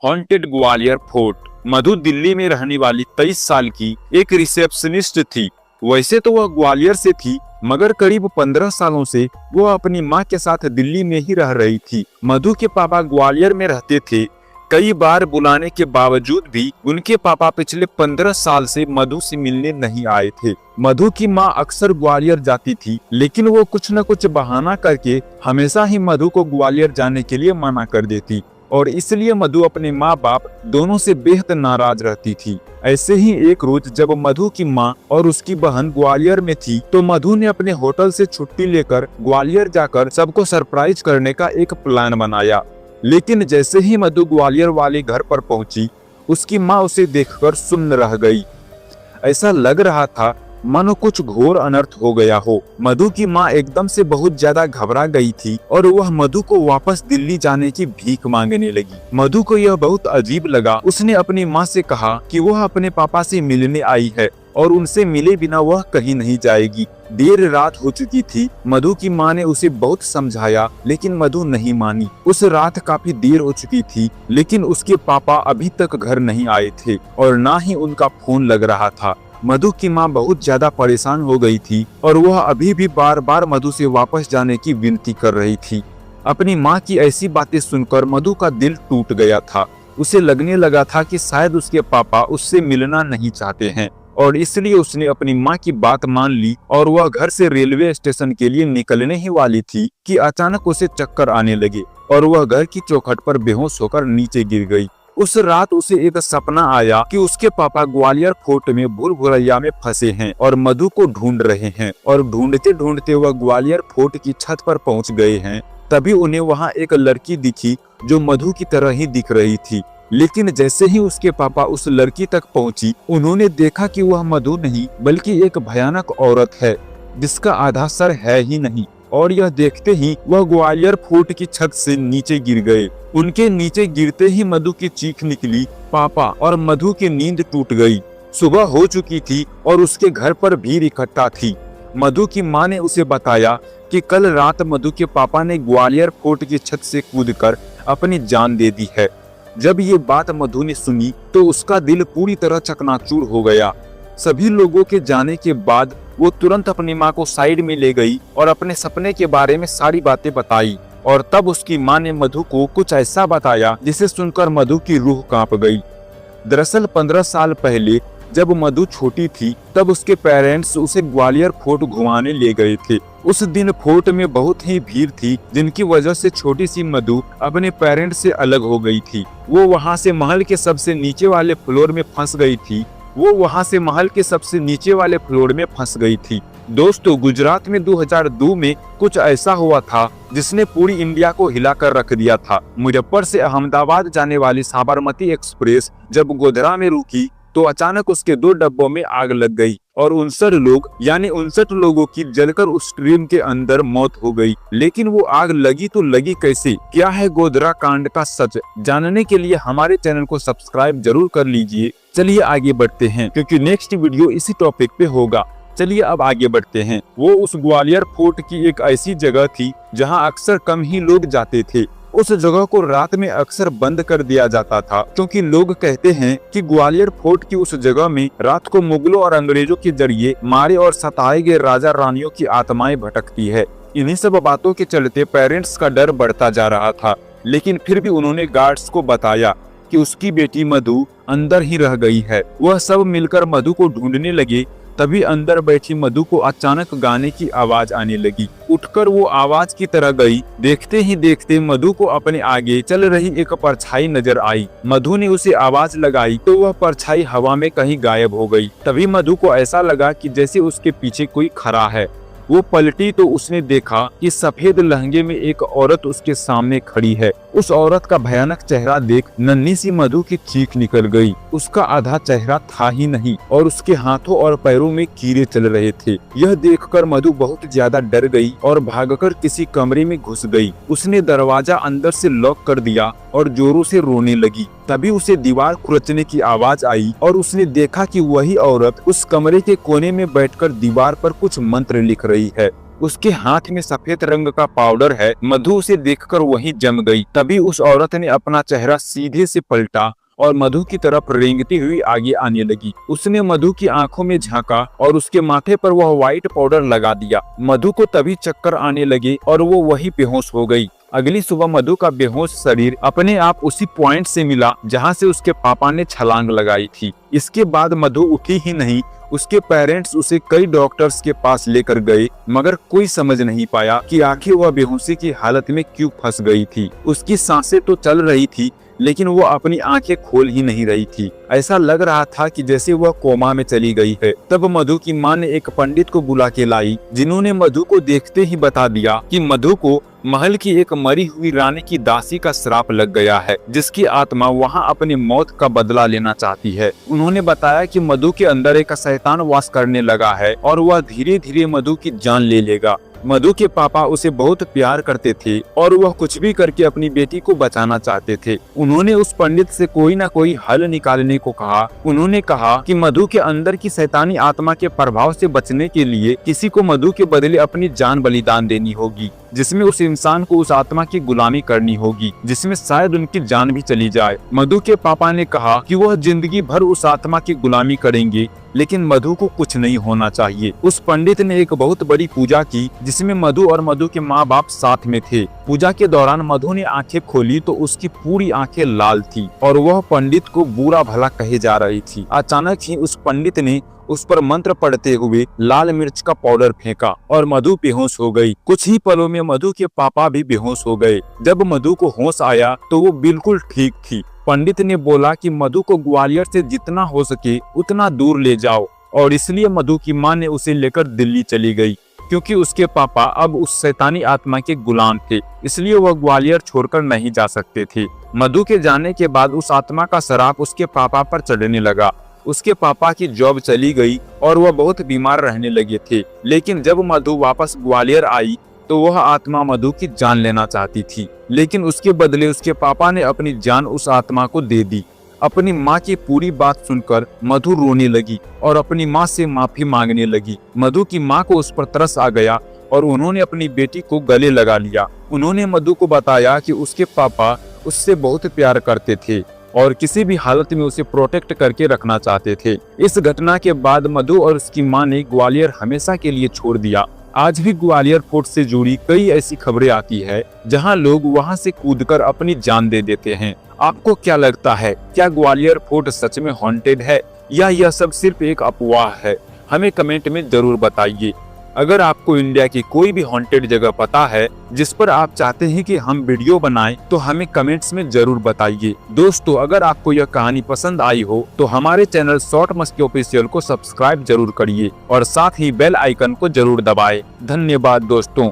Haunted Gwalior fort. Madhu Delhi में रहने वाली 23 साल की एक रिसेप्शनिस्ट थी। वैसे तो वह ग्वालियर से थी, मगर करीब 15 सालों से वह अपनी मां के साथ दिल्ली में ही रह रही थी। मधु के पापा ग्वालियर में रहते थे। कई बार बुलाने के बावजूद भी उनके पापा पिछले 15 साल से मधु से मिलने नहीं आए थे। मधु की मां अक्सर ग्वालियर जाती थी, लेकिन वो कुछ न कुछ बहाना करके हमेशा ही मधु को ग्वालियर जाने के लिए मना कर देती, और इसलिए मधु अपने माँ बाप दोनों से बेहद नाराज रहती थी। ऐसे ही एक रोज जब मधु की माँ और उसकी बहन ग्वालियर में थी, तो मधु ने अपने होटल से छुट्टी लेकर ग्वालियर जाकर सबको सरप्राइज करने का एक प्लान बनाया। लेकिन जैसे ही मधु ग्वालियर वाले घर पर पहुंची, उसकी माँ उसे देखकर सुन्न रह गई। ऐसा लग रहा था मानो कुछ घोर अनर्थ हो गया हो। मधु की माँ एकदम से बहुत ज्यादा घबरा गई थी और वह मधु को वापस दिल्ली जाने की भीख मांगने लगी। मधु को यह बहुत अजीब लगा। उसने अपनी माँ से कहा कि वह अपने पापा से मिलने आई है और उनसे मिले बिना वह कहीं नहीं जाएगी। देर रात हो चुकी थी। मधु की माँ ने उसे बहुत समझाया, लेकिन मधु नहीं मानी। उस रात काफी देर हो चुकी थी, लेकिन उसके पापा अभी तक घर नहीं आए थे और ना ही उनका फोन लग रहा था। मधु की माँ बहुत ज्यादा परेशान हो गई थी और वह अभी भी बार बार मधु से वापस जाने की विनती कर रही थी। अपनी माँ की ऐसी बातें सुनकर मधु का दिल टूट गया था। उसे लगने लगा था कि शायद उसके पापा उससे मिलना नहीं चाहते हैं, और इसलिए उसने अपनी माँ की बात मान ली और वह घर से रेलवे स्टेशन के लिए निकलने ही वाली थी कि अचानक उसे चक्कर आने लगे और वह घर की चौखट पर बेहोश होकर नीचे गिर गई। उस रात उसे एक सपना आया कि उसके पापा ग्वालियर फोर्ट में भूल भुलैया में फंसे हैं और मधु को ढूंढ रहे हैं, और ढूंढते ढूंढते वह ग्वालियर फोर्ट की छत पर पहुंच गए हैं। तभी उन्हें वहां एक लड़की दिखी जो मधु की तरह ही दिख रही थी। लेकिन जैसे ही उसके पापा उस लड़की तक पहुंची, उन्होंने देखा कि वह मधु नहीं बल्कि एक भयानक औरत है जिसका आधा सर है ही नहीं, और यह देखते ही वह ग्वालियर फोर्ट की छत से नीचे गिर गए। उनके नीचे गिरते ही मधु की चीख निकली पापा, और मधु की नींद टूट गई। सुबह हो चुकी थी और उसके घर पर भीड़ इकट्ठा थी। मधु की माँ ने उसे बताया कि कल रात मधु के पापा ने ग्वालियर फोर्ट की छत से कूदकर अपनी जान दे दी है। जब ये बात मधु ने सुनी तो उसका दिल पूरी तरह चकनाचूर हो गया। सभी लोगों के जाने के बाद वो तुरंत अपनी माँ को साइड में ले गई और अपने सपने के बारे में सारी बातें बताई, और तब उसकी माँ ने मधु को कुछ ऐसा बताया जिसे सुनकर मधु की रूह कांप गई। दरअसल 15 साल पहले जब मधु छोटी थी, तब उसके पेरेंट्स उसे ग्वालियर फोर्ट घुमाने ले गए थे। उस दिन फोर्ट में बहुत ही भीड़ थी, जिनकी वजह से छोटी सी मधु अपने पेरेंट्स से अलग हो गई थी। वो वहाँ से महल के सबसे नीचे वाले फ्लोर में फंस गई थी। दोस्तों, गुजरात में 2002 में कुछ ऐसा हुआ था जिसने पूरी इंडिया को हिला कर रख दिया था। मुजफ्फर से अहमदाबाद जाने वाली साबरमती एक्सप्रेस जब गोधरा में रुकी तो अचानक उसके 2 डब्बों में आग लग गई और 59 लोगों की जलकर उस ट्रेन के अंदर मौत हो गई। लेकिन वो आग लगी तो लगी कैसे? क्या है गोधरा कांड का सच? जानने के लिए हमारे चैनल को सब्सक्राइब जरूर कर लीजिए। चलिए आगे बढ़ते हैं, क्योंकि नेक्स्ट वीडियो इसी टॉपिक पे होगा। चलिए अब आगे बढ़ते हैं। वो उस ग्वालियर फोर्ट की एक ऐसी जगह थी जहां अक्सर कम ही लोग जाते थे। उस जगह को रात में अक्सर बंद कर दिया जाता था, क्योंकि लोग कहते हैं कि ग्वालियर फोर्ट की उस जगह में रात को मुगलों और अंग्रेजों के जरिए मारे और सताए गए राजा रानियों की आत्माएं भटकती है। इन्हीं सब बातों के चलते पेरेंट्स का डर बढ़ता जा रहा था, लेकिन फिर भी उन्होंने गार्ड्स को बताया कि उसकी बेटी मधु अंदर ही रह गई है। वह सब मिलकर मधु को ढूंढने लगे। तभी अंदर बैठी मधु को अचानक गाने की आवाज आने लगी। उठकर वो आवाज की तरह गई। देखते ही देखते मधु को अपने आगे चल रही एक परछाई नजर आई। मधु ने उसे आवाज लगाई तो वह परछाई हवा में कहीं गायब हो गई। तभी मधु को ऐसा लगा कि जैसे उसके पीछे कोई खड़ा है। वो पलटी तो उसने देखा कि सफेद लहंगे में एक औरत उसके सामने खड़ी है। उस औरत का भयानक चेहरा देख नन्ही सी मधु की चीख निकल गई। उसका आधा चेहरा था ही नहीं और उसके हाथों और पैरों में कीड़े चल रहे थे। यह देखकर मधु बहुत ज्यादा डर गई और भागकर किसी कमरे में घुस गई। उसने दरवाजा अंदर से लॉक कर दिया और जोरों से रोने लगी। तभी उसे दीवार खुरचने की आवाज आई और उसने देखा कि वही औरत उस कमरे के कोने में बैठकर दीवार पर कुछ मंत्र लिख रही है। उसके हाथ में सफेद रंग का पाउडर है। मधु उसे देखकर वहीं जम गई। तभी उस औरत ने अपना चेहरा सीधे से पलटा और मधु की तरफ रेंगती हुई आगे आने लगी। उसने मधु की आंखों में झांका और उसके माथे पर वह व्हाइट पाउडर लगा दिया। मधु को तभी चक्कर आने लगे और वो वहीं बेहोश हो गई। अगली सुबह मधु का बेहोश शरीर अपने आप उसी पॉइंट से मिला जहां से उसके पापा ने छलांग लगाई थी। इसके बाद मधु उठी ही नहीं। उसके पेरेंट्स उसे कई डॉक्टर्स के पास लेकर गए, मगर कोई समझ नहीं पाया कि आखिर वह बेहोशी की हालत में क्यों फंस गई थी। उसकी सांसें तो चल रही थी, लेकिन वो अपनी आंखें खोल ही नहीं रही थी। ऐसा लग रहा था कि जैसे वह कोमा में चली गई है। तब मधु की मां ने एक पंडित को बुला के लाई, जिन्होंने मधु को देखते ही बता दिया कि मधु को महल की एक मरी हुई रानी की दासी का श्राप लग गया है, जिसकी आत्मा वहां अपनी मौत का बदला लेना चाहती है। उन्होंने बताया कि मधु के अंदर एक शैतान वास करने लगा है और वह धीरे धीरे मधु की जान ले लेगा। मधु के पापा उसे बहुत प्यार करते थे और वह कुछ भी करके अपनी बेटी को बचाना चाहते थे। उन्होंने उस पंडित से कोई न कोई हल निकालने को कहा। उन्होंने कहा कि मधु के अंदर की शैतानी आत्मा के प्रभाव से बचने के लिए किसी को मधु के बदले अपनी जान बलिदान देनी होगी, जिसमें उस इंसान को उस आत्मा की गुलामी करनी होगी, जिसमें शायद उनकी जान भी चली जाए। मधु के पापा ने कहा कि वह जिंदगी भर उस आत्मा की गुलामी करेंगे, लेकिन मधु को कुछ नहीं होना चाहिए। उस पंडित ने एक बहुत बड़ी पूजा की, जिसमें मधु और मधु के माँ बाप साथ में थे। पूजा के दौरान मधु ने आंखें खोली तो उसकी पूरी आंखें लाल थी और वह पंडित को बुरा भला कहे जा रही थी। अचानक ही उस पंडित ने उस पर मंत्र पढ़ते हुए लाल मिर्च का पाउडर फेंका और मधु बेहोश हो गई। कुछ ही पलों में मधु के पापा भी बेहोश हो गए। जब मधु को होश आया तो वो बिल्कुल ठीक थी। पंडित ने बोला कि मधु को ग्वालियर से जितना हो सके उतना दूर ले जाओ, और इसलिए मधु की मां ने उसे लेकर दिल्ली चली गई। क्योंकि उसके पापा अब उस शैतानी आत्मा के गुलाम थे, इसलिए वह ग्वालियर छोड़कर नहीं जा सकते थे। मधु के जाने के बाद उस आत्मा का श्राप उसके पापा पर चढ़ने लगा। उसके पापा की जॉब चली गई और वह बहुत बीमार रहने लगे थे। लेकिन जब मधु वापस ग्वालियर आई तो वह आत्मा मधु की जान लेना चाहती थी, लेकिन उसके बदले उसके पापा ने अपनी जान उस आत्मा को दे दी। अपनी माँ की पूरी बात सुनकर मधु रोने लगी और अपनी माँ से माफी मांगने लगी। मधु की माँ को उस पर तरस आ गया और उन्होंने अपनी बेटी को गले लगा लिया। उन्होंने मधु को बताया कि उसके पापा उससे बहुत प्यार करते थे और किसी भी हालत में उसे प्रोटेक्ट करके रखना चाहते थे। इस घटना के बाद मधु और उसकी माँ ने ग्वालियर हमेशा के लिए छोड़ दिया। आज भी ग्वालियर फोर्ट से जुड़ी कई ऐसी खबरें आती है जहां लोग वहां से कूदकर अपनी जान दे देते हैं। आपको क्या लगता है, क्या ग्वालियर फोर्ट सच में हॉन्टेड है या यह सब सिर्फ एक अफवाह है? हमें कमेंट में जरूर बताइए। अगर आपको इंडिया की कोई भी हॉन्टेड जगह पता है जिस पर आप चाहते हैं कि हम वीडियो बनाएं, तो हमें कमेंट्स में जरूर बताइए। दोस्तों, अगर आपको यह कहानी पसंद आई हो तो हमारे चैनल शॉर्ट मस्ती ऑफिशियल को सब्सक्राइब जरूर करिए और साथ ही बेल आइकन को जरूर दबाएं। धन्यवाद दोस्तों।